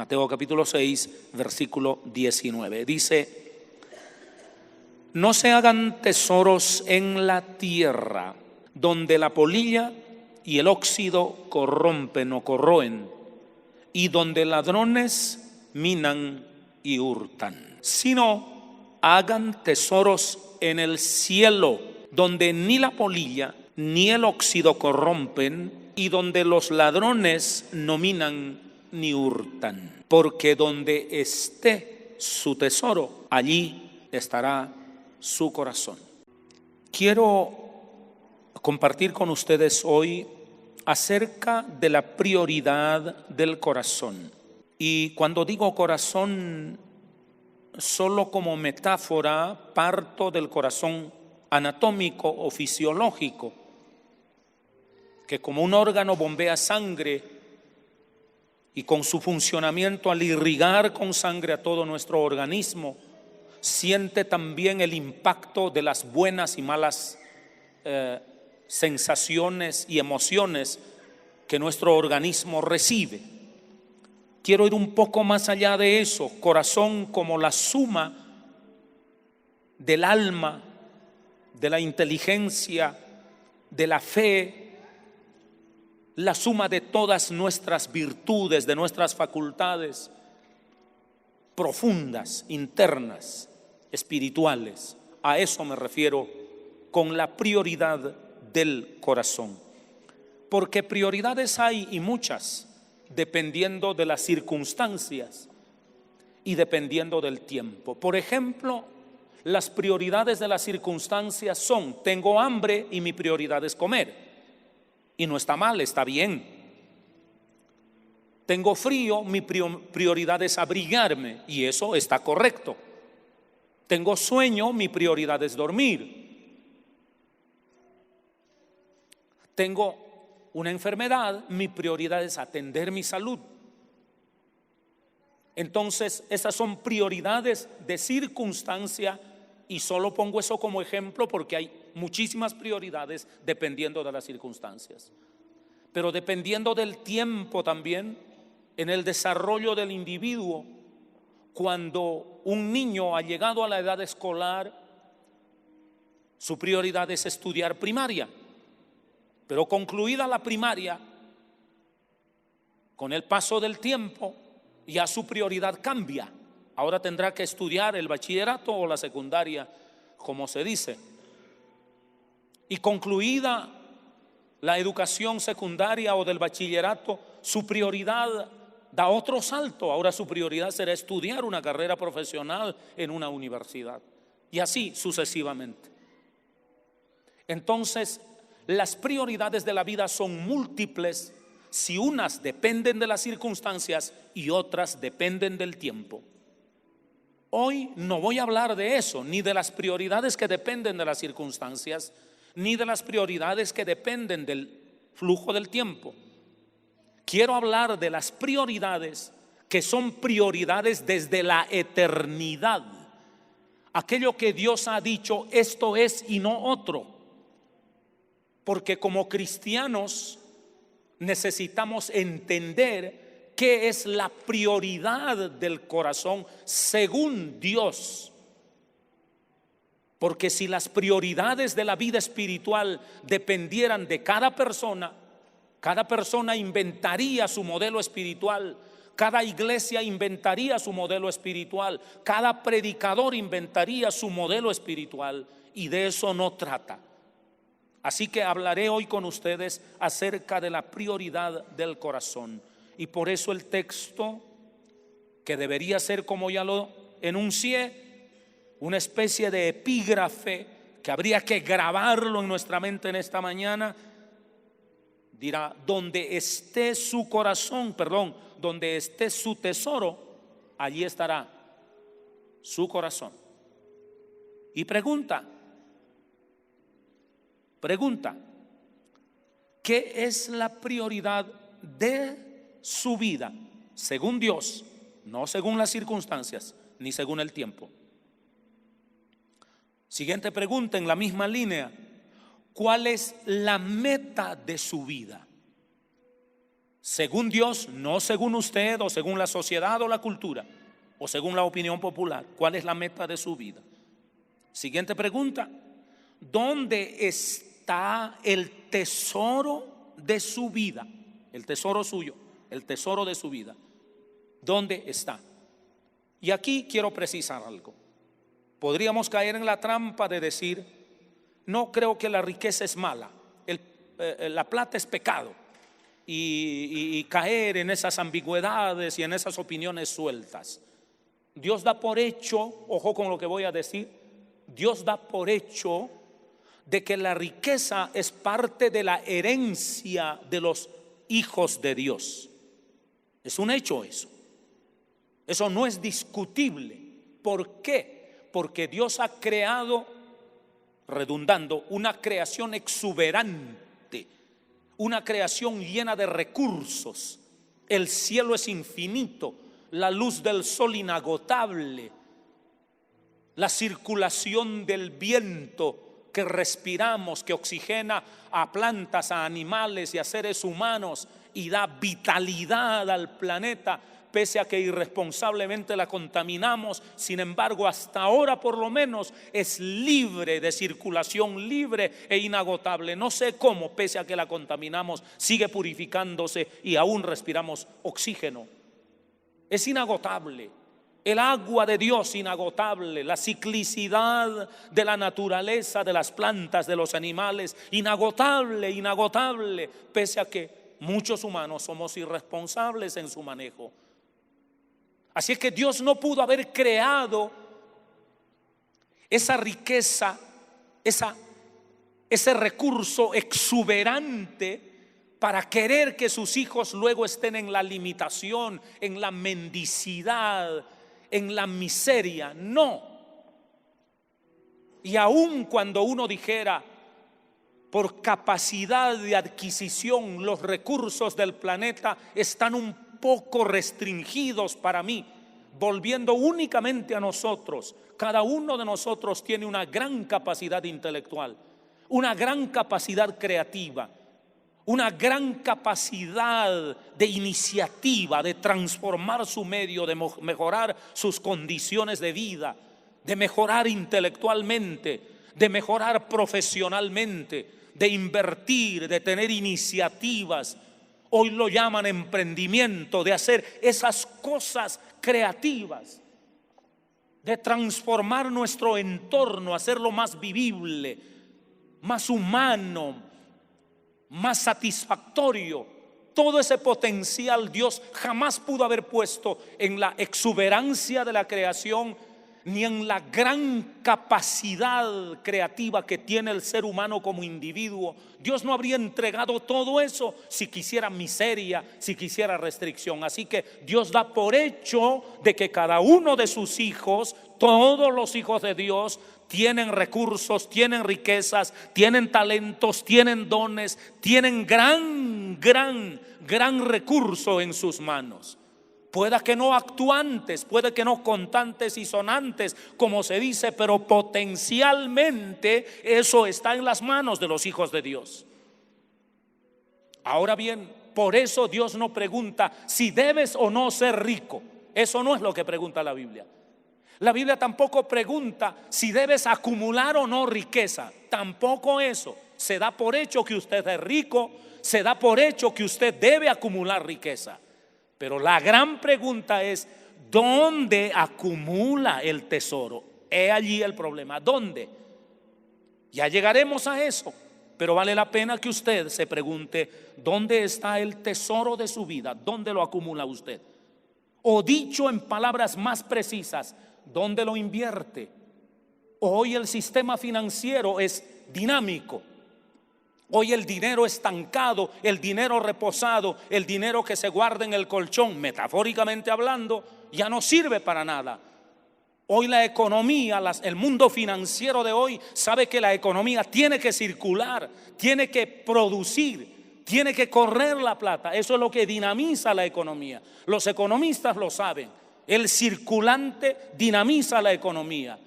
Mateo capítulo 6, versículo 19. Dice: no se hagan tesoros en la tierra, donde la polilla y el óxido corrompen o corroen, y donde ladrones minan y hurtan, sino hagan tesoros en el cielo, donde ni la polilla ni el óxido corrompen, y donde los ladrones no minan ni hurtan. Porque donde esté su tesoro, allí estará su corazón. Quiero compartir con ustedes hoy acerca de la prioridad del corazón. Y cuando digo corazón, solo como metáfora parto del corazón anatómico o fisiológico, que como un órgano bombea sangre y con su funcionamiento al irrigar con sangre a todo nuestro organismo, siente también el impacto de las buenas y malas sensaciones y emociones que nuestro organismo recibe. Quiero ir un poco más allá de eso. Corazón como la suma del alma, de la inteligencia, de la fe, la suma de todas nuestras virtudes, de nuestras facultades profundas, internas, espirituales. A eso me refiero con la prioridad del corazón. Porque prioridades hay, y muchas, dependiendo de las circunstancias y dependiendo del tiempo. Por ejemplo, las prioridades de las circunstancias son: tengo hambre y mi prioridad es comer, y no está mal, está bien. Tengo frío, mi prioridad es abrigarme, y eso está correcto. Tengo sueño, mi prioridad es dormir. Tengo una enfermedad, mi prioridad es atender mi salud. Entonces, esas son prioridades de circunstancia, y solo pongo eso como ejemplo porque hay muchísimas prioridades dependiendo de las circunstancias. Pero dependiendo del tiempo también, en el desarrollo del individuo, cuando un niño ha llegado a la edad escolar, su prioridad es estudiar primaria. Pero concluida la primaria, con el paso del tiempo, ya su prioridad cambia. Ahora tendrá que estudiar el bachillerato o la secundaria, como se dice. Y concluida la educación secundaria o del bachillerato, su prioridad da otro salto. Ahora su prioridad será estudiar una carrera profesional en una universidad. Y así sucesivamente. Entonces, las prioridades de la vida son múltiples, si unas dependen de las circunstancias y otras dependen del tiempo. Hoy no voy a hablar de eso, ni de las prioridades que dependen de las circunstancias, ni de las prioridades que dependen del flujo del tiempo. Quiero hablar de las prioridades que son prioridades desde la eternidad. Aquello que Dios ha dicho, esto es y no otro. Porque como cristianos necesitamos entender qué es la prioridad del corazón según Dios. Porque si las prioridades de la vida espiritual dependieran de cada persona inventaría su modelo espiritual, cada iglesia inventaría su modelo espiritual, cada predicador inventaría su modelo espiritual, y de eso no trata. Así que hablaré hoy con ustedes acerca de la prioridad del corazón. Y por eso el texto, que debería ser, como ya lo enuncié, una especie de epígrafe que habría que grabarlo en nuestra mente en esta mañana, dirá: donde esté su corazón, donde esté su tesoro, allí estará su corazón. Y pregunta, ¿qué es la prioridad de su vida según Dios? No según las circunstancias, ni según el tiempo. Siguiente pregunta en la misma línea: ¿cuál es la meta de su vida? según Dios, no según usted o según la sociedad o la cultura o según la opinión popular. ¿Cuál es la meta de su vida? Siguiente pregunta: ¿dónde está el tesoro de su vida? El tesoro suyo, el tesoro de su vida. ¿Dónde está? Y aquí quiero precisar algo. Podríamos caer en la trampa de decir: no creo que la riqueza es mala, la plata es pecado, y caer en esas ambigüedades y en esas opiniones sueltas. Dios da por hecho, ojo con lo que voy a decir, Dios da por hecho de que la riqueza es parte de la herencia de los hijos de Dios. Es un hecho eso. Eso no es discutible. ¿Por qué? Porque Dios ha creado, redundando, una creación exuberante, una creación llena de recursos. El cielo es infinito, la luz del sol inagotable, la circulación del viento que respiramos, que oxigena a plantas, a animales y a seres humanos y da vitalidad al planeta, pese a que irresponsablemente la contaminamos. Sin embargo, hasta ahora por lo menos es libre de circulación, libre e inagotable. No sé cómo, pese a que la contaminamos, sigue purificándose y aún respiramos oxígeno. Es inagotable. El agua de Dios inagotable, la ciclicidad de la naturaleza, de las plantas, de los animales, inagotable, inagotable, pese a que muchos humanos somos irresponsables en su manejo. Así es que Dios no pudo haber creado esa riqueza, ese recurso exuberante para querer que sus hijos luego estén en la limitación, en la mendicidad, en la miseria. No. Y aun cuando uno dijera: por capacidad de adquisición los recursos del planeta están un poco restringidos para mí, volviendo únicamente a nosotros, cada uno de nosotros tiene una gran capacidad intelectual, una gran capacidad creativa, una gran capacidad de iniciativa, de transformar su medio, de mejorar sus condiciones de vida, de mejorar intelectualmente, de mejorar profesionalmente, de invertir, de tener iniciativas. Hoy lo llaman emprendimiento, de hacer esas cosas creativas, de transformar nuestro entorno, hacerlo más vivible, más humano, más satisfactorio. Todo ese potencial Dios jamás pudo haber puesto en la exuberancia de la creación, ni en la gran capacidad creativa que tiene el ser humano como individuo. Dios no habría entregado todo eso si quisiera miseria, si quisiera restricción. Así que Dios da por hecho de que cada uno de sus hijos, todos los hijos de Dios, tienen recursos, tienen riquezas, tienen talentos, tienen dones, tienen gran recurso en sus manos. Pueda que no actuantes, puede que no contantes y sonantes, como se dice, pero potencialmente eso está en las manos de los hijos de Dios. Ahora bien, por eso Dios no pregunta si debes o no ser rico. Eso no es lo que pregunta la Biblia. La Biblia tampoco pregunta si debes acumular o no riqueza. Tampoco eso. Se da por hecho que usted es rico, se da por hecho que usted debe acumular riqueza. Pero la gran pregunta es: ¿dónde acumula el tesoro? He allí el problema. ¿Dónde? Ya llegaremos a eso, pero vale la pena que usted se pregunte: ¿dónde está el tesoro de su vida? ¿Dónde lo acumula usted? O dicho en palabras más precisas, ¿dónde lo invierte? Hoy el sistema financiero es dinámico. Hoy el dinero estancado, el dinero reposado, el dinero que se guarda en el colchón, metafóricamente hablando, ya no sirve para nada. Hoy la economía, el mundo financiero de hoy sabe que la economía tiene que circular, tiene que producir, tiene que correr la plata. Eso es lo que dinamiza la economía. Los economistas lo saben. El circulante dinamiza la economía.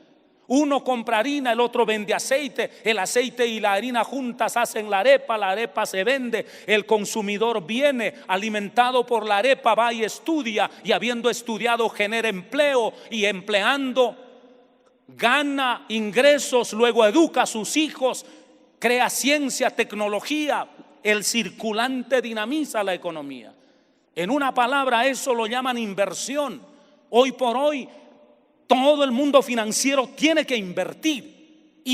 Uno compra harina, el otro vende aceite. El aceite y la harina juntas hacen la arepa se vende. El consumidor viene alimentado por la arepa, va y estudia, y habiendo estudiado genera empleo, y empleando gana ingresos, luego educa a sus hijos, crea ciencia, tecnología. El circulante dinamiza la economía. En una palabra, eso lo llaman inversión. Hoy por hoy todo el mundo financiero tiene que invertir.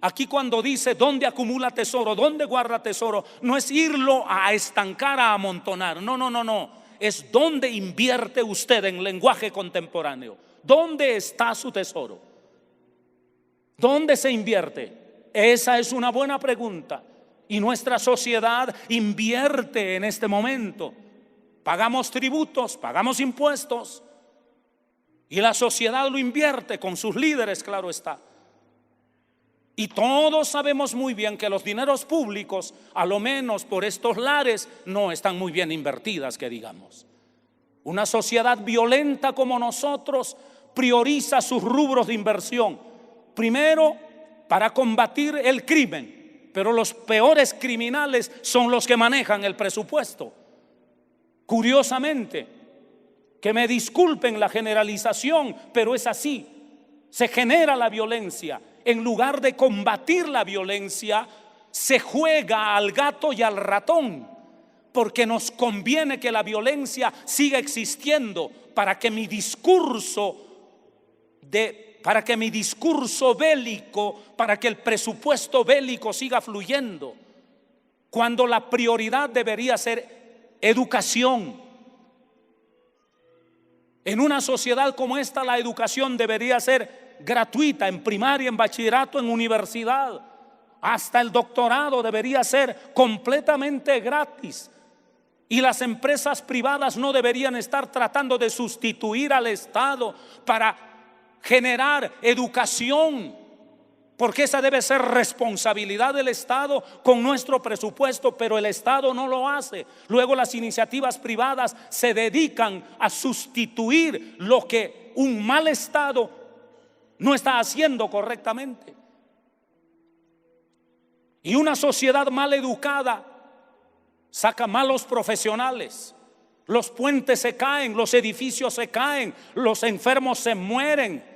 Aquí cuando dice dónde acumula tesoro, dónde guarda tesoro, no es irlo a estancar, a amontonar. No. Es dónde invierte usted en lenguaje contemporáneo. ¿Dónde está su tesoro? ¿Dónde se invierte? Esa es una buena pregunta. Y nuestra sociedad invierte en este momento. Pagamos tributos, pagamos impuestos. Y la sociedad lo invierte con sus líderes, claro está. Y todos sabemos muy bien que los dineros públicos, a lo menos por estos lares, no están muy bien invertidas, que digamos. Una sociedad violenta como nosotros prioriza sus rubros de inversión. Primero, para combatir el crimen, pero los peores criminales son los que manejan el presupuesto. Curiosamente, que me disculpen la generalización, pero es así. Se genera la violencia. En lugar de combatir la violencia, se juega al gato y al ratón, porque nos conviene que la violencia siga existiendo para que mi discurso bélico, para que el presupuesto bélico siga fluyendo, cuando la prioridad debería ser educación. En una sociedad como esta, la educación debería ser gratuita, en primaria, en bachillerato, en universidad. Hasta el doctorado debería ser completamente gratis. Y las empresas privadas no deberían estar tratando de sustituir al Estado para generar educación, porque esa debe ser responsabilidad del Estado con nuestro presupuesto, pero el Estado no lo hace. Luego las iniciativas privadas se dedican a sustituir lo que un mal Estado no está haciendo correctamente. Y una sociedad mal educada saca malos profesionales. Los puentes se caen, los edificios se caen, los enfermos se mueren.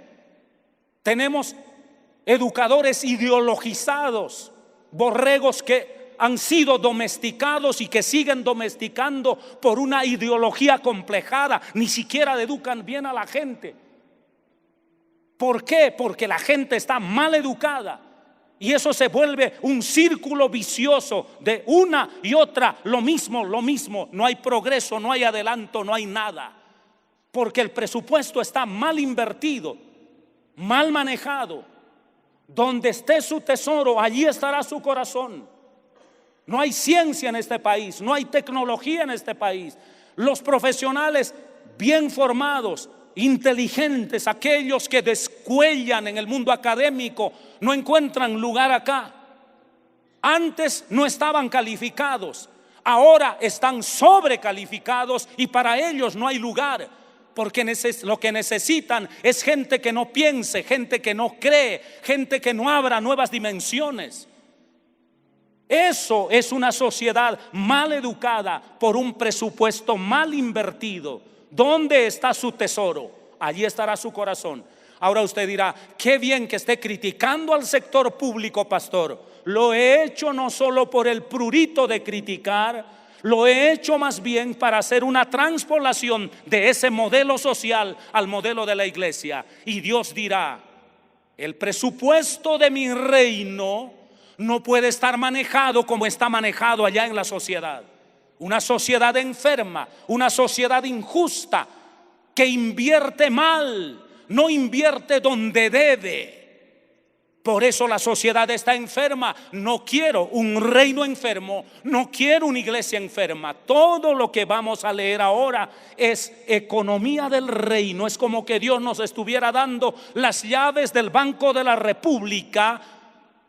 Tenemos educadores ideologizados, borregos que han sido domesticados y que siguen domesticando por una ideología complejada. Ni siquiera educan bien a la gente. ¿Por qué? Porque la gente está mal educada. Y eso se vuelve un círculo vicioso de una y otra, lo mismo. No hay progreso, no hay adelanto, no hay nada. Porque el presupuesto está mal invertido, mal manejado. Donde esté su tesoro, allí estará su corazón. No hay ciencia en este país, no hay tecnología en este país. Los profesionales bien formados, inteligentes, aquellos que descuellan en el mundo académico, no encuentran lugar acá. Antes no estaban calificados, ahora están sobrecalificados y para ellos no hay lugar, porque lo que necesitan es gente que no piense, gente que no cree, gente que no abra nuevas dimensiones. Eso es una sociedad mal educada por un presupuesto mal invertido. ¿Dónde está su tesoro? Allí estará su corazón. Ahora usted dirá, qué bien que esté criticando al sector público, pastor. Lo he hecho no solo por el prurito de criticar, lo he hecho más bien para hacer una transpolación de ese modelo social al modelo de la iglesia. Y Dios dirá, el presupuesto de mi reino no puede estar manejado como está manejado allá en la sociedad. Una sociedad enferma, una sociedad injusta, que invierte mal, no invierte donde debe. Por eso la sociedad está enferma. No quiero un reino enfermo, no quiero una iglesia enferma. Todo lo que vamos a leer ahora es economía del reino. Es como que Dios nos estuviera dando las llaves del Banco de la República,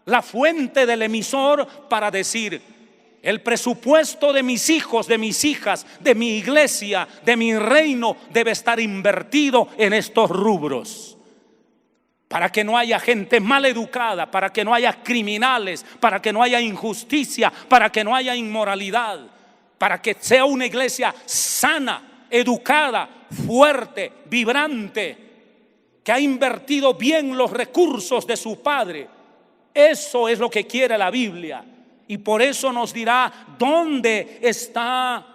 la fuente del emisor, para decir: el presupuesto de mis hijos, de mis hijas, de mi iglesia, de mi reino debe estar invertido en estos rubros. para que no haya gente mal educada, para que no haya criminales, para que no haya injusticia, para que no haya inmoralidad, para que sea una iglesia sana, educada, fuerte, vibrante, que ha invertido bien los recursos de su Padre. Eso es lo que quiere la Biblia, y por eso nos dirá dónde está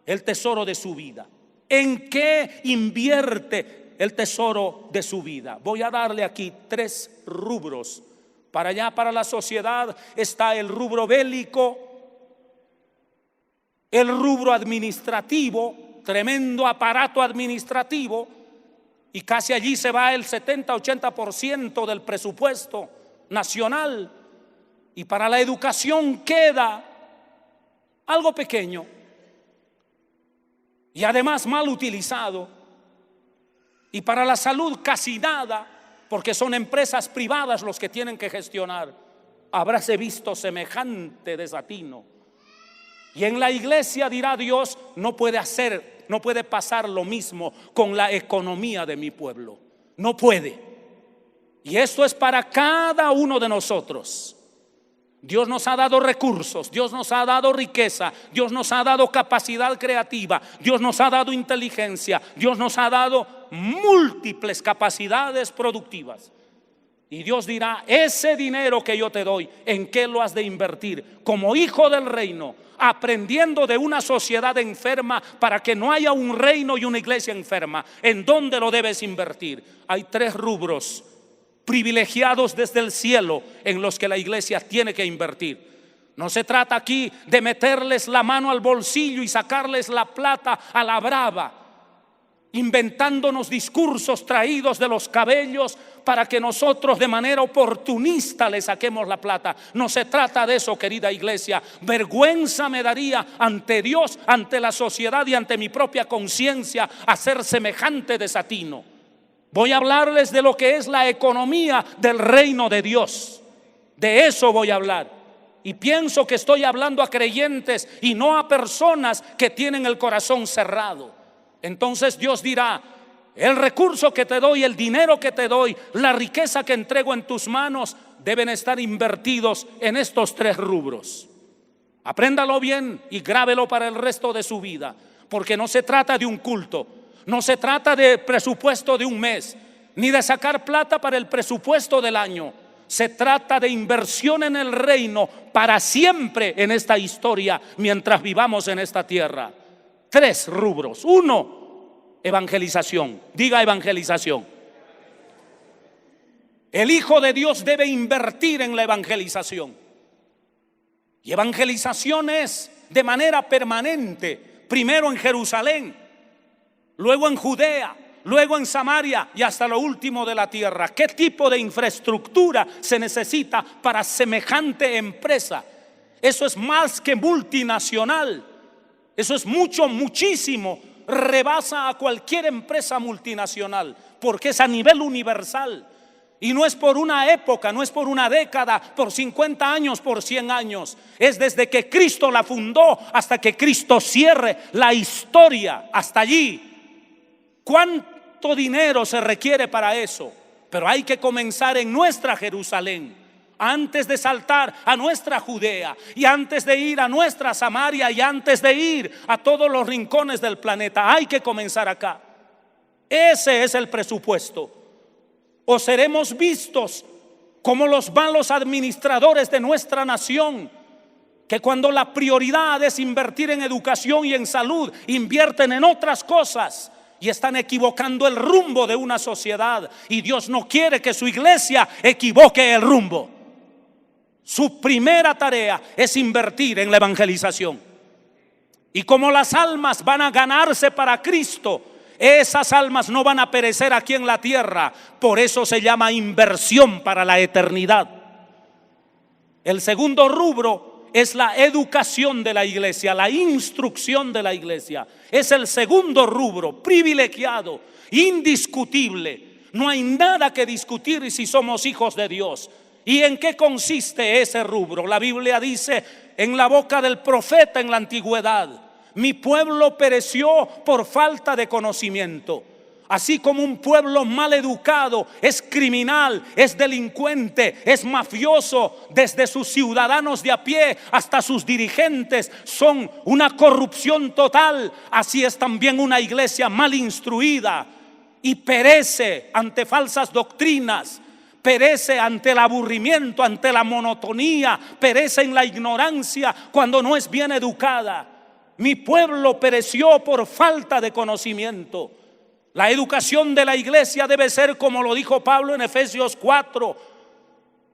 el tesoro de su vida, en qué invierte el tesoro de su vida. Voy a darle aquí 3 rubros. Para allá, para la sociedad, está el rubro bélico, el rubro administrativo, tremendo aparato administrativo, y casi allí se va el 70-80% del presupuesto nacional. Y para la educación queda algo pequeño y además mal utilizado. Y para la salud casi nada, porque son empresas privadas los que tienen que gestionar. Habráse visto semejante desatino. Y en la iglesia, dirá Dios, no puede pasar lo mismo con la economía de mi pueblo. No puede. Y esto es para cada uno de nosotros. Dios nos ha dado recursos, Dios nos ha dado riqueza, Dios nos ha dado capacidad creativa, Dios nos ha dado inteligencia, Dios nos ha dado múltiples capacidades productivas. Y Dios dirá: ese dinero que yo te doy, ¿en qué lo has de invertir? Como hijo del reino, aprendiendo de una sociedad enferma, para que no haya un reino y una iglesia enferma. ¿En dónde lo debes invertir? Hay 3 rubros privilegiados desde el cielo en los que la iglesia tiene que invertir. No se trata aquí de meterles la mano al bolsillo y sacarles la plata a la brava, inventándonos discursos traídos de los cabellos para que nosotros de manera oportunista le saquemos la plata. No se trata de eso, querida iglesia. Vergüenza me daría ante Dios, ante la sociedad y ante mi propia conciencia hacer semejante desatino. Voy a hablarles de lo que es la economía del reino de Dios. De eso voy a hablar. Y pienso que estoy hablando a creyentes y no a personas que tienen el corazón cerrado. Entonces Dios dirá: el recurso que te doy, el dinero que te doy, la riqueza que entrego en tus manos, deben estar invertidos en estos 3 rubros. Apréndalo bien y grábelo para el resto de su vida, porque no se trata de un culto. No se trata de presupuesto de un mes, ni de sacar plata para el presupuesto del año. Se trata de inversión en el reino para siempre en esta historia, mientras vivamos en esta tierra. 3 rubros. 1, evangelización. Diga evangelización. El Hijo de Dios debe invertir en la evangelización. Y evangelización es de manera permanente. Primero en Jerusalén, luego en Judea, luego en Samaria y hasta lo último de la tierra. ¿Qué tipo de infraestructura se necesita para semejante empresa? Eso es más que multinacional. Eso es muchísimo. Rebasa a cualquier empresa multinacional, porque es a nivel universal. Y no es por una época, no es por una década, por 50 años, por 100 años. Es desde que Cristo la fundó hasta que Cristo cierre la historia. Hasta allí. ¿Cuánto dinero se requiere para eso? Pero hay que comenzar en nuestra Jerusalén, antes de saltar a nuestra Judea, y antes de ir a nuestra Samaria, y antes de ir a todos los rincones del planeta. Hay que comenzar acá. Ese es el presupuesto. O seremos vistos como los malos administradores de nuestra nación, que cuando la prioridad es invertir en educación y en salud, invierten en otras cosas y están equivocando el rumbo de una sociedad. Y Dios no quiere que su iglesia equivoque el rumbo. Su primera tarea es invertir en la evangelización. Y como las almas van a ganarse para Cristo, esas almas no van a perecer aquí en la tierra. Por eso se llama inversión para la eternidad. El segundo rubro es la educación de la iglesia, la instrucción de la iglesia. Es el segundo rubro, privilegiado, indiscutible. No hay nada que discutir si somos hijos de Dios. ¿Y en qué consiste ese rubro? La Biblia dice en la boca del profeta en la antigüedad: mi pueblo pereció por falta de conocimiento. Así como un pueblo mal educado es criminal, es delincuente, es mafioso, desde sus ciudadanos de a pie hasta sus dirigentes son una corrupción total, así es también una iglesia mal instruida y perece ante falsas doctrinas, perece ante el aburrimiento, ante la monotonía, perece en la ignorancia cuando no es bien educada. Mi pueblo pereció por falta de conocimiento. La educación de la iglesia debe ser, como lo dijo Pablo en Efesios 4,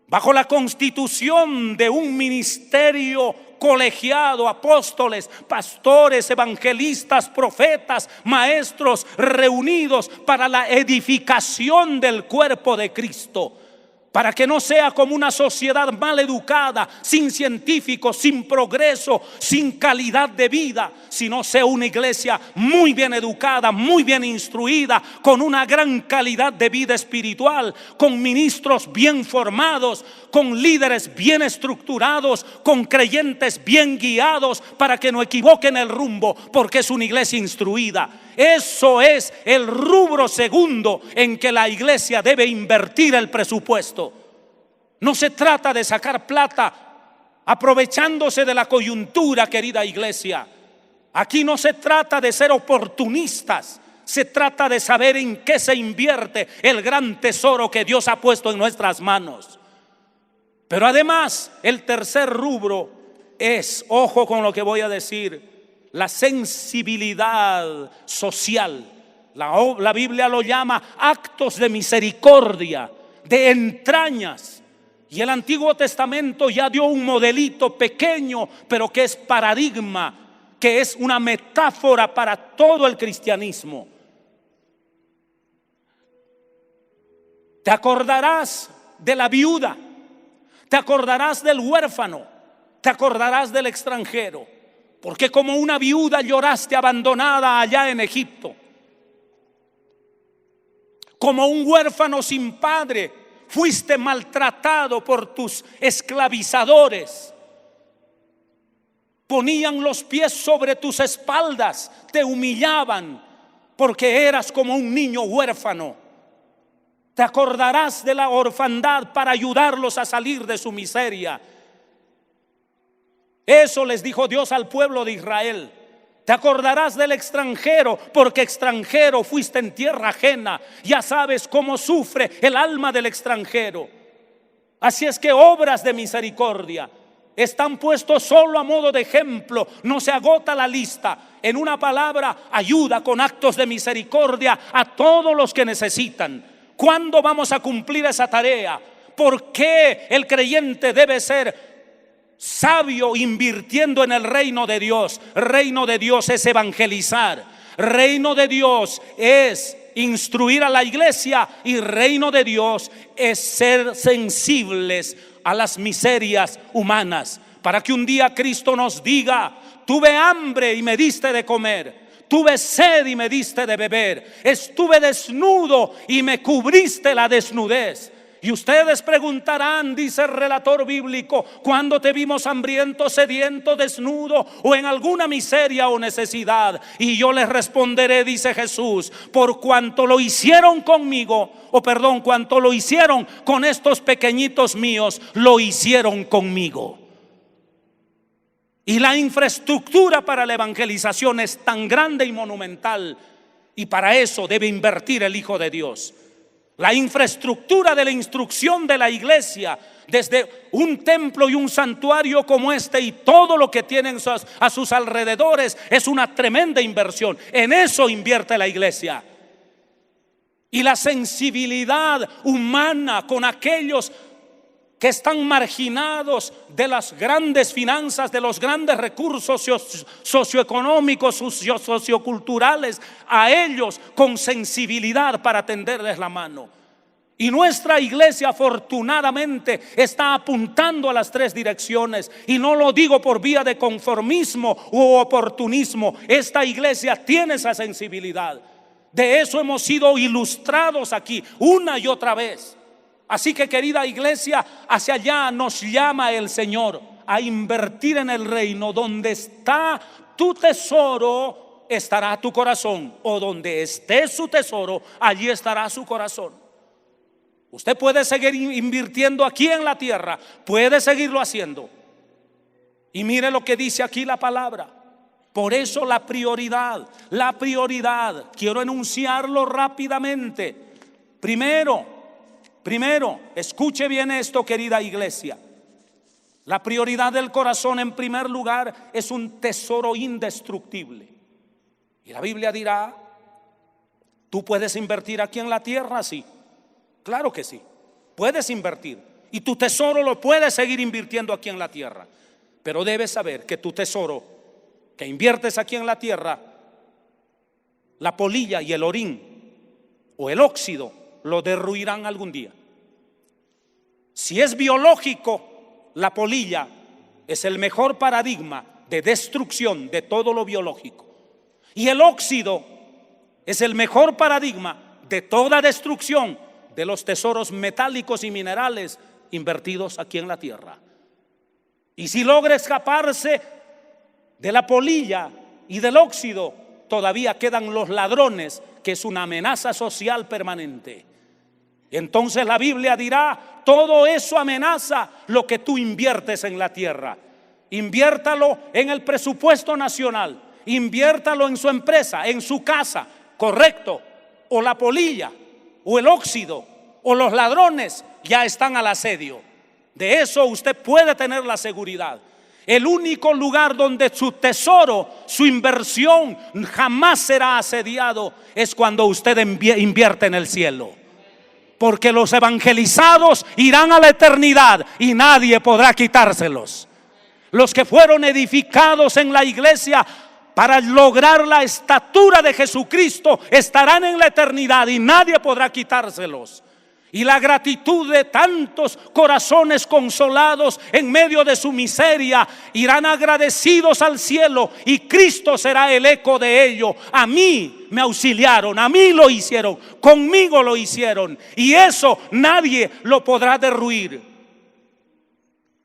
bajo la constitución de un ministerio colegiado, apóstoles, pastores, evangelistas, profetas, maestros, reunidos para la edificación del cuerpo de Cristo. Para que no sea como una sociedad mal educada, sin científicos, sin progreso, sin calidad de vida, sino sea una iglesia muy bien educada, muy bien instruida, con una gran calidad de vida espiritual, con ministros bien formados, con líderes bien estructurados, con creyentes bien guiados para que no equivoquen el rumbo, porque es una iglesia instruida. Eso es el rubro segundo en que la iglesia debe invertir el presupuesto. No se trata de sacar plata aprovechándose de la coyuntura, querida iglesia. Aquí no se trata de ser oportunistas. Se trata de saber en qué se invierte el gran tesoro que Dios ha puesto en nuestras manos. Pero además, el tercer rubro es, ojo con lo que voy a decir, la sensibilidad social. La Biblia lo llama actos de misericordia, de entrañas. Y el Antiguo Testamento ya dio un modelito pequeño, pero que es paradigma, que es una metáfora para todo el cristianismo. Te acordarás de la viuda, te acordarás del huérfano, te acordarás del extranjero. Porque como una viuda lloraste abandonada allá en Egipto. Como un huérfano sin padre fuiste maltratado por tus esclavizadores. Ponían los pies sobre tus espaldas, te humillaban porque eras como un niño huérfano. Te acordarás de la orfandad para ayudarlos a salir de su miseria. Eso les dijo Dios al pueblo de Israel. Te acordarás del extranjero, porque extranjero fuiste en tierra ajena. Ya sabes cómo sufre el alma del extranjero. Así es que obras de misericordia están puestos solo a modo de ejemplo. No se agota la lista. En una palabra, ayuda con actos de misericordia a todos los que necesitan. ¿Cuándo vamos a cumplir esa tarea? ¿Por qué el creyente debe ser sabio invirtiendo en el reino de Dios? Reino de Dios es evangelizar. Reino de Dios es instruir a la iglesia. Y reino de Dios es ser sensibles a las miserias humanas. Para que un día Cristo nos diga: tuve hambre y me diste de comer. Tuve sed y me diste de beber. Estuve desnudo y me cubriste la desnudez. Y ustedes preguntarán, dice el relator bíblico, ¿cuándo te vimos hambriento, sediento, desnudo o en alguna miseria o necesidad? Y yo les responderé, dice Jesús, por cuanto lo hicieron conmigo, cuanto lo hicieron con estos pequeñitos míos, lo hicieron conmigo. Y la infraestructura para la evangelización es tan grande y monumental, y para eso debe invertir el Hijo de Dios. La infraestructura de la instrucción de la iglesia, desde un templo y un santuario como este y todo lo que tienen a sus alrededores, es una tremenda inversión. En eso invierte la iglesia. Y la sensibilidad humana con aquellos que están marginados de las grandes finanzas, de los grandes recursos socioeconómicos, socioculturales, a ellos con sensibilidad para tenderles la mano. Y nuestra iglesia afortunadamente está apuntando a las tres direcciones, y no lo digo por vía de conformismo u oportunismo. Esta iglesia tiene esa sensibilidad. De eso hemos sido ilustrados aquí una y otra vez. Así que, querida iglesia, hacia allá nos llama el Señor, a invertir en el reino. Donde está tu tesoro, estará tu corazón, o donde esté su tesoro, allí estará su corazón. Usted puede seguir invirtiendo aquí en la tierra, puede seguirlo haciendo. Y mire lo que dice aquí la palabra. Por eso la prioridad, quiero enunciarlo rápidamente. Primero, escuche bien esto, querida iglesia. La prioridad del corazón, en primer lugar, es un tesoro indestructible. Y la Biblia dirá: ¿tú puedes invertir aquí en la tierra? Sí, claro que sí, puedes invertir. Y tu tesoro lo puedes seguir invirtiendo aquí en la tierra. Pero debes saber que tu tesoro que inviertes aquí en la tierra, la polilla y el orín o el óxido lo derruirán algún día. Si es biológico, la polilla es el mejor paradigma de destrucción de todo lo biológico. Y el óxido es el mejor paradigma de toda destrucción de los tesoros metálicos y minerales invertidos aquí en la tierra. Y si logra escaparse de la polilla y del óxido, todavía quedan los ladrones, que es una amenaza social permanente. Entonces la Biblia dirá: todo eso amenaza lo que tú inviertes en la tierra. Inviértalo en el presupuesto nacional, inviértalo en su empresa, en su casa, correcto. O la polilla, o el óxido, o los ladrones ya están al asedio. De eso usted puede tener la seguridad. El único lugar donde su tesoro, su inversión jamás será asediado es cuando usted invierte en el cielo. Porque los evangelizados irán a la eternidad y nadie podrá quitárselos. Los que fueron edificados en la iglesia para lograr la estatura de Jesucristo estarán en la eternidad y nadie podrá quitárselos. Y la gratitud de tantos corazones consolados en medio de su miseria irán agradecidos al cielo, y Cristo será el eco de ello. A mí me auxiliaron, a mí lo hicieron, conmigo lo hicieron, y eso nadie lo podrá derruir.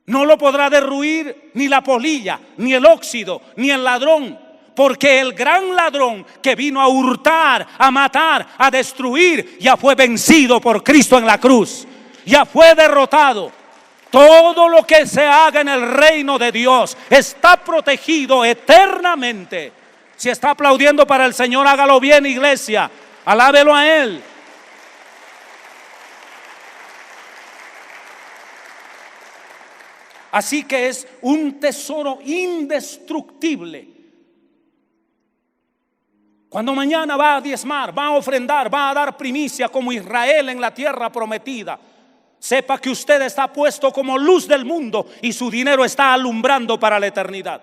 No lo podrá derruir ni la polilla, ni el óxido, ni el ladrón. Porque el gran ladrón que vino a hurtar, a matar, a destruir, ya fue vencido por Cristo en la cruz. Ya fue derrotado. Todo lo que se haga en el reino de Dios está protegido eternamente. Si está aplaudiendo para el Señor, hágalo bien, iglesia. Alábelo a Él. Así que es un tesoro indestructible. Cuando mañana va a diezmar, va a ofrendar, va a dar primicia como Israel en la tierra prometida, sepa que usted está puesto como luz del mundo y su dinero está alumbrando para la eternidad.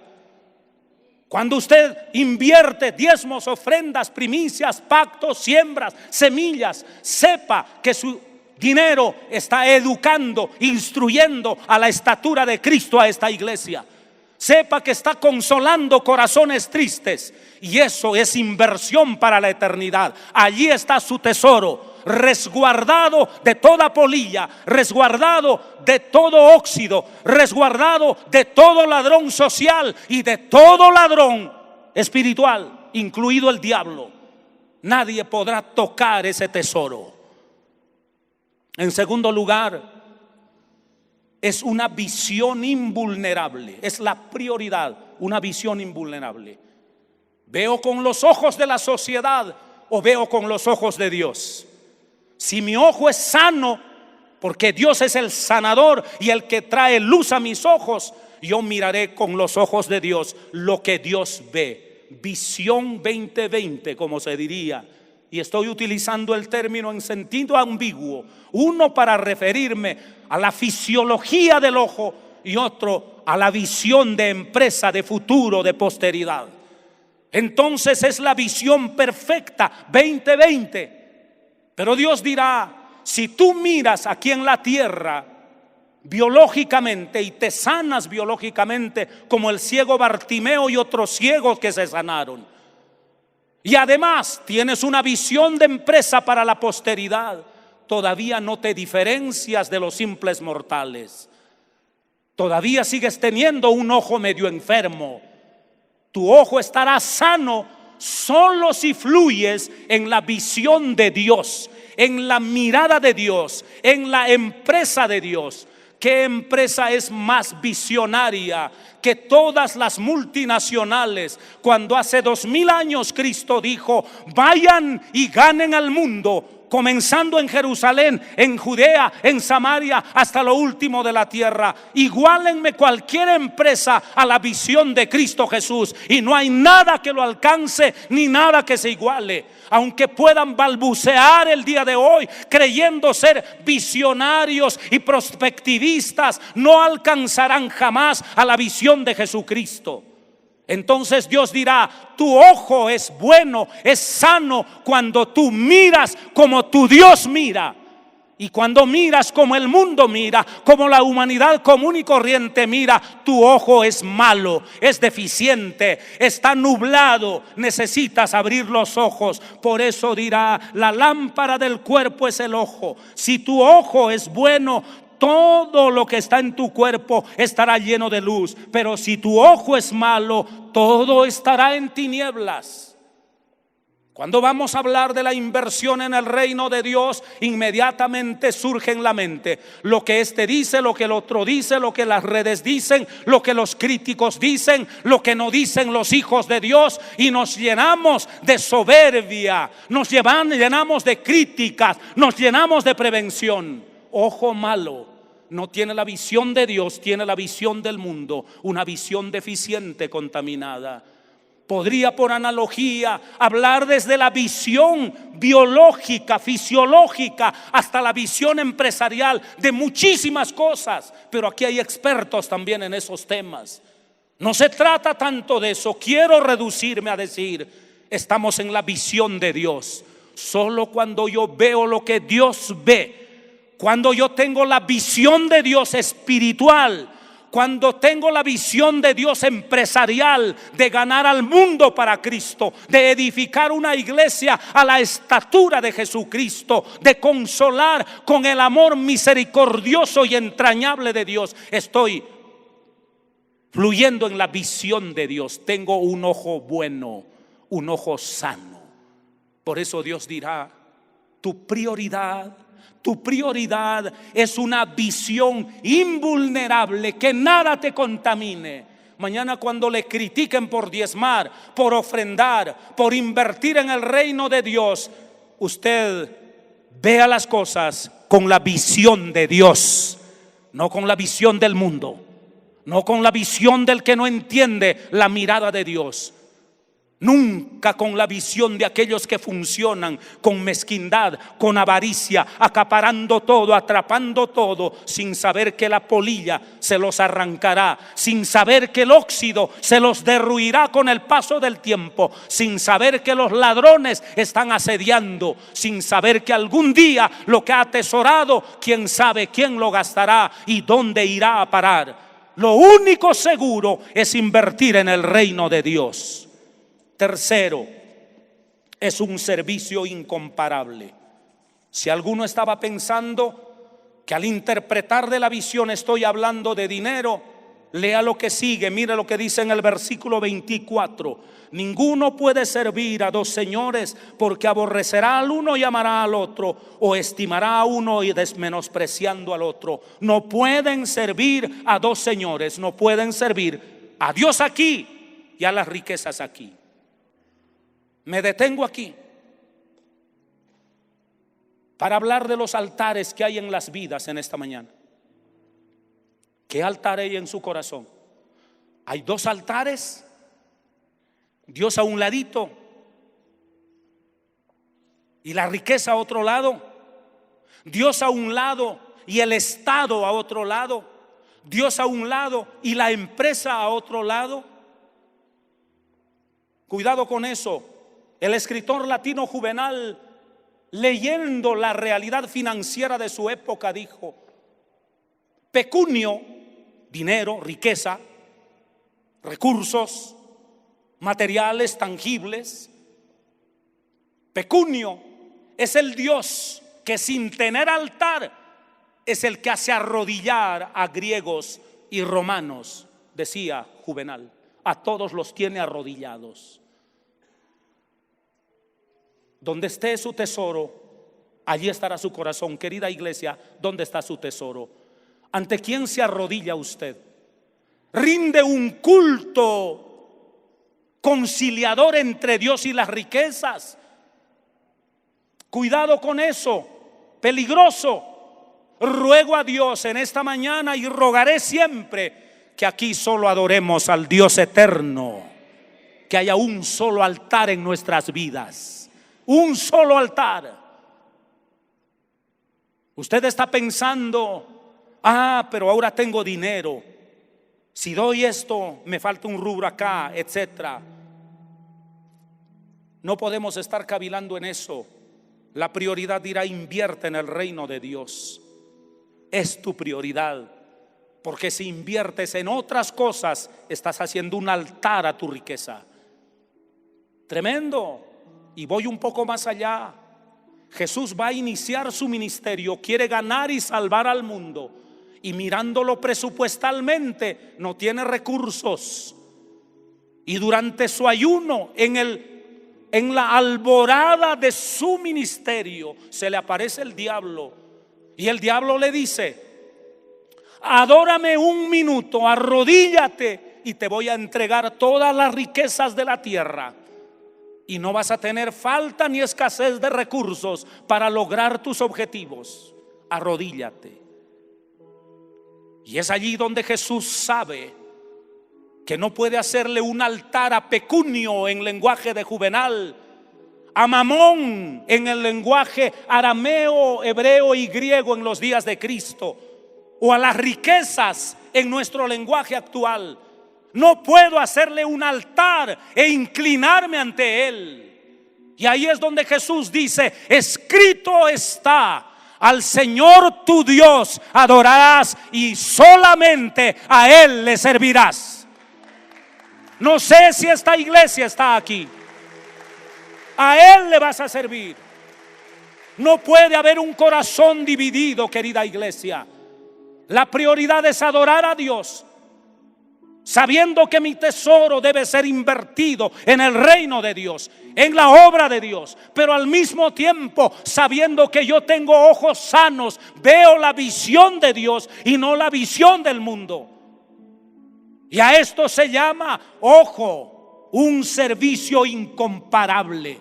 Cuando usted invierte diezmos, ofrendas, primicias, pactos, siembras, semillas, sepa que su dinero está educando, instruyendo a la estatura de Cristo a esta iglesia. Sepa que está consolando corazones tristes, y eso es inversión para la eternidad. Allí está su tesoro, resguardado de toda polilla, resguardado de todo óxido, resguardado de todo ladrón social y de todo ladrón espiritual, incluido el diablo. Nadie podrá tocar ese tesoro. En segundo lugar, es una visión invulnerable. Es la prioridad, una visión invulnerable. ¿Veo con los ojos de la sociedad o veo con los ojos de Dios? Si mi ojo es sano, porque Dios es el sanador y el que trae luz a mis ojos, yo miraré con los ojos de Dios lo que Dios ve. Visión 2020, como se diría. Y estoy utilizando el término en sentido ambiguo. Uno para referirme a la fisiología del ojo y otro a la visión de empresa, de futuro, de posteridad. Entonces es la visión perfecta 2020. Pero Dios dirá: si tú miras aquí en la tierra biológicamente y te sanas biológicamente, como el ciego Bartimeo y otros ciegos que se sanaron, y además tienes una visión de empresa para la posteridad, todavía no te diferencias de los simples mortales. Todavía sigues teniendo un ojo medio enfermo. Tu ojo estará sano solo si fluyes en la visión de Dios, en la mirada de Dios, en la empresa de Dios. ¿Qué empresa es más visionaria que todas las multinacionales? Cuando hace 2000 años Cristo dijo: vayan y ganen al mundo, comenzando en Jerusalén, en Judea, en Samaria, hasta lo último de la tierra. Iguálenme cualquier empresa a la visión de Cristo Jesús, y no hay nada que lo alcance ni nada que se iguale. Aunque puedan balbucear el día de hoy creyendo ser visionarios y prospectivistas, no alcanzarán jamás a la visión de Jesucristo. Entonces Dios dirá: tu ojo es bueno, es sano cuando tú miras como tu Dios mira. Y cuando miras como el mundo mira, como la humanidad común y corriente mira, tu ojo es malo, es deficiente, está nublado. Necesitas abrir los ojos. Por eso dirá: la lámpara del cuerpo es el ojo. Si tu ojo es bueno, todo lo que está en tu cuerpo estará lleno de luz. Pero si tu ojo es malo, todo estará en tinieblas. Cuando vamos a hablar de la inversión en el reino de Dios, inmediatamente surge en la mente lo que este dice, lo que el otro dice, lo que las redes dicen, lo que los críticos dicen, lo que no dicen los hijos de Dios, y nos llenamos de soberbia, nos llenamos de críticas, nos llenamos de prevención. Ojo malo no tiene la visión de Dios, tiene la visión del mundo, una visión deficiente, contaminada. Podría, por analogía, hablar desde la visión biológica, fisiológica, hasta la visión empresarial de muchísimas cosas, pero aquí hay expertos también en esos temas. No se trata tanto de eso. Quiero reducirme a decir: estamos en la visión de Dios. Solo cuando yo veo lo que Dios ve, cuando yo tengo la visión de Dios espiritual, cuando tengo la visión de Dios empresarial, de ganar al mundo para Cristo, de edificar una iglesia a la estatura de Jesucristo, de consolar con el amor misericordioso y entrañable de Dios, estoy fluyendo en la visión de Dios. Tengo un ojo bueno, un ojo sano. Por eso Dios dirá: tu prioridad es una visión invulnerable, que nada te contamine. Mañana, cuando le critiquen por diezmar, por ofrendar, por invertir en el reino de Dios, usted vea las cosas con la visión de Dios, no con la visión del mundo, no con la visión del que no entiende la mirada de Dios. Nunca con la visión de aquellos que funcionan con mezquindad, con avaricia, acaparando todo, atrapando todo, sin saber que la polilla se los arrancará, sin saber que el óxido se los derruirá con el paso del tiempo, sin saber que los ladrones están asediando, sin saber que algún día lo que ha atesorado, quién sabe quién lo gastará y dónde irá a parar. Lo único seguro es invertir en el reino de Dios. Tercero, es un servicio incomparable. Si alguno estaba pensando que al interpretar de la visión estoy hablando de dinero, lea lo que sigue. Mire lo que dice en el versículo 24: ninguno puede servir a dos señores, porque aborrecerá al uno y amará al otro, o estimará a uno y menospreciando al otro. No pueden servir a dos señores, no pueden servir a Dios aquí y a las riquezas aquí. Me detengo aquí para hablar de los altares que hay en las vidas en esta mañana. ¿Qué altar hay en su corazón? Hay dos altares: Dios a un ladito y la riqueza a otro lado. Dios a un lado y el Estado a otro lado. Dios a un lado y la empresa a otro lado. Cuidado con eso. El escritor latino Juvenal, leyendo la realidad financiera de su época, dijo: pecunio, dinero, riqueza, recursos materiales, tangibles. Pecunio es el Dios que, sin tener altar, es el que hace arrodillar a griegos y romanos, decía Juvenal. A todos los tiene arrodillados. Donde esté su tesoro, allí estará su corazón. Querida iglesia, ¿dónde está su tesoro? ¿Ante quién se arrodilla usted? ¿Rinde un culto conciliador entre Dios y las riquezas? Cuidado con eso, peligroso. Ruego a Dios en esta mañana y rogaré siempre que aquí solo adoremos al Dios eterno, que haya un solo altar en nuestras vidas, un solo altar. Usted está pensando, pero ahora tengo dinero, si doy esto me falta un rubro acá, etcétera. No podemos estar cavilando en eso. La prioridad dirá: invierte en el reino de Dios. Es tu prioridad, porque si inviertes en otras cosas, estás haciendo un altar a tu riqueza. Tremendo. Y voy un poco más allá. Jesús va a iniciar su ministerio, quiere ganar y salvar al mundo, y mirándolo presupuestalmente no tiene recursos. Y durante su ayuno, en la alborada de su ministerio, se le aparece el diablo. Y el diablo le dice: adórame un minuto, arrodíllate y te voy a entregar todas las riquezas de la tierra. Y no vas a tener falta ni escasez de recursos para lograr tus objetivos. Arrodíllate. Y es allí donde Jesús sabe que no puede hacerle un altar a Pecunio en lenguaje de Juvenal, a Mamón en el lenguaje arameo, hebreo y griego en los días de Cristo, o a las riquezas en nuestro lenguaje actual. No puedo hacerle un altar e inclinarme ante él. Y ahí es donde Jesús dice: escrito está, al Señor tu Dios adorarás y solamente a Él le servirás. No sé si esta iglesia está aquí. A Él le vas a servir. No puede haber un corazón dividido, querida iglesia. La prioridad es adorar a Dios, sabiendo que mi tesoro debe ser invertido en el reino de Dios, en la obra de Dios, pero al mismo tiempo sabiendo que yo tengo ojos sanos, veo la visión de Dios y no la visión del mundo. Y a esto se llama, ojo, un servicio incomparable.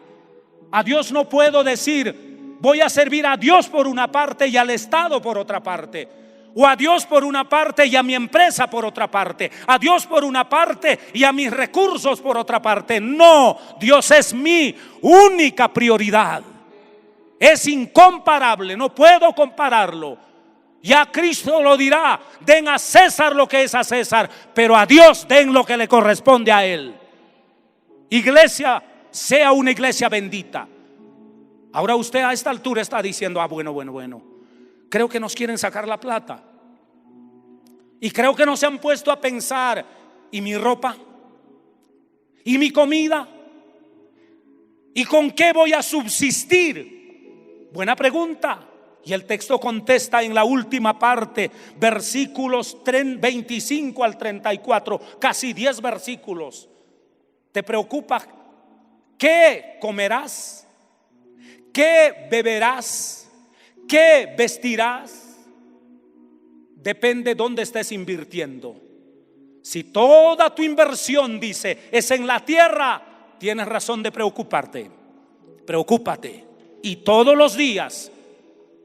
A Dios no puedo decir: voy a servir a Dios por una parte y al Estado por otra parte, o a Dios por una parte y a mi empresa por otra parte, a Dios por una parte y a mis recursos por otra parte. No, Dios es mi única prioridad. Es incomparable, no puedo compararlo. Ya Cristo lo dirá: den a César lo que es a César, pero a Dios den lo que le corresponde a Él. Iglesia, sea una iglesia bendita. Ahora usted a esta altura está diciendo: bueno, creo que nos quieren sacar la plata. Y creo que no se han puesto a pensar: ¿y mi ropa? ¿Y mi comida? ¿Y con qué voy a subsistir? Buena pregunta. Y el texto contesta en la última parte, versículos 25 al 34, casi 10 versículos. ¿Te preocupa qué comerás? ¿Qué beberás? ¿Qué vestirás? Depende dónde estés invirtiendo. Si toda tu inversión, dice, es en la tierra, tienes razón de preocuparte. Preocúpate. Y todos los días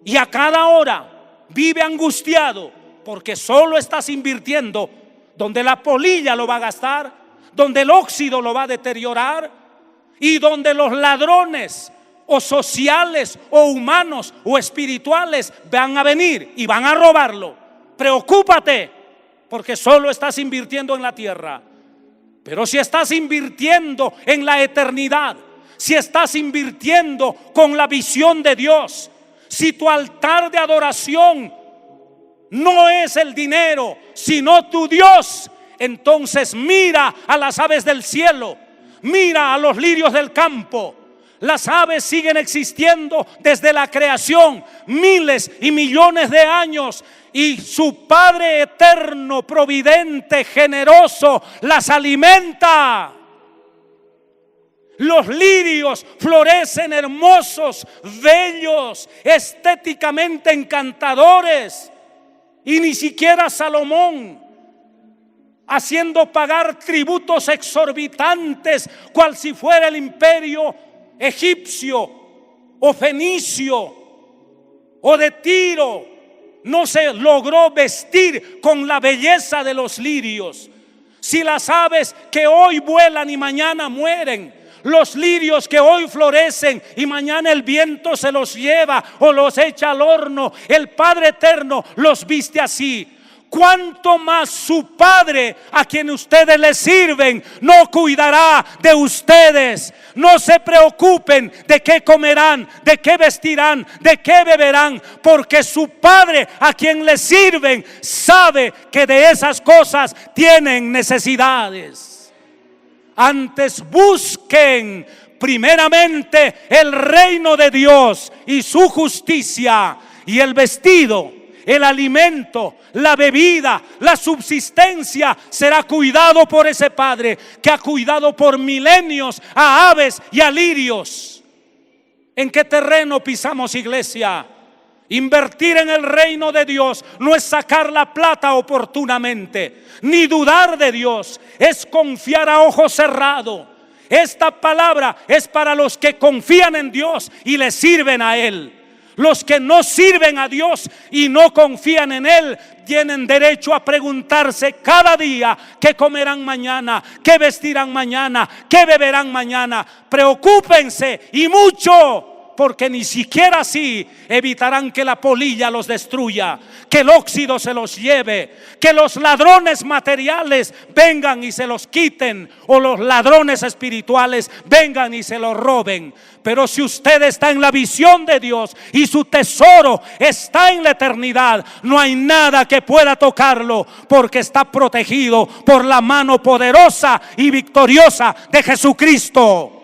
y a cada hora vive angustiado, porque solo estás invirtiendo donde la polilla lo va a gastar, donde el óxido lo va a deteriorar y donde los ladrones o sociales o humanos o espirituales van a venir y van a robarlo. Preocúpate, porque solo estás invirtiendo en la tierra. Pero si estás invirtiendo en la eternidad, si estás invirtiendo con la visión de Dios, si tu altar de adoración no es el dinero, sino tu Dios, entonces mira a las aves del cielo, mira a los lirios del campo. Las aves siguen existiendo desde la creación, miles y millones de años, y su Padre eterno, providente, generoso, las alimenta. Los lirios florecen hermosos, bellos, estéticamente encantadores. Y ni siquiera Salomón, haciendo pagar tributos exorbitantes, cual si fuera el imperio egipcio o fenicio o de Tiro, no se logró vestir con la belleza de los lirios. Si las aves que hoy vuelan y mañana mueren, los lirios que hoy florecen y mañana el viento se los lleva o los echa al horno, el Padre eterno los viste así. ¿Cuánto más su Padre, a quien ustedes le sirven, no cuidará de ustedes? No se preocupen de qué comerán, de qué vestirán, de qué beberán, porque su Padre, a quien le sirven, sabe que de esas cosas tienen necesidades. Antes busquen primeramente el reino de Dios y su justicia, y el vestido, el alimento, la bebida, la subsistencia será cuidado por ese Padre que ha cuidado por milenios a aves y a lirios. ¿En qué terreno pisamos, iglesia? Invertir en el reino de Dios no es sacar la plata oportunamente, ni dudar de Dios, es confiar a ojo cerrado. Esta palabra es para los que confían en Dios y le sirven a Él. Los que no sirven a Dios y no confían en Él tienen derecho a preguntarse cada día qué comerán mañana, qué vestirán mañana, qué beberán mañana. Preocúpense y mucho, porque ni siquiera así evitarán que la polilla los destruya, que el óxido se los lleve, que los ladrones materiales vengan y se los quiten, o los ladrones espirituales vengan y se los roben. Pero si usted está en la visión de Dios y su tesoro está en la eternidad, no hay nada que pueda tocarlo, porque está protegido por la mano poderosa y victoriosa de Jesucristo.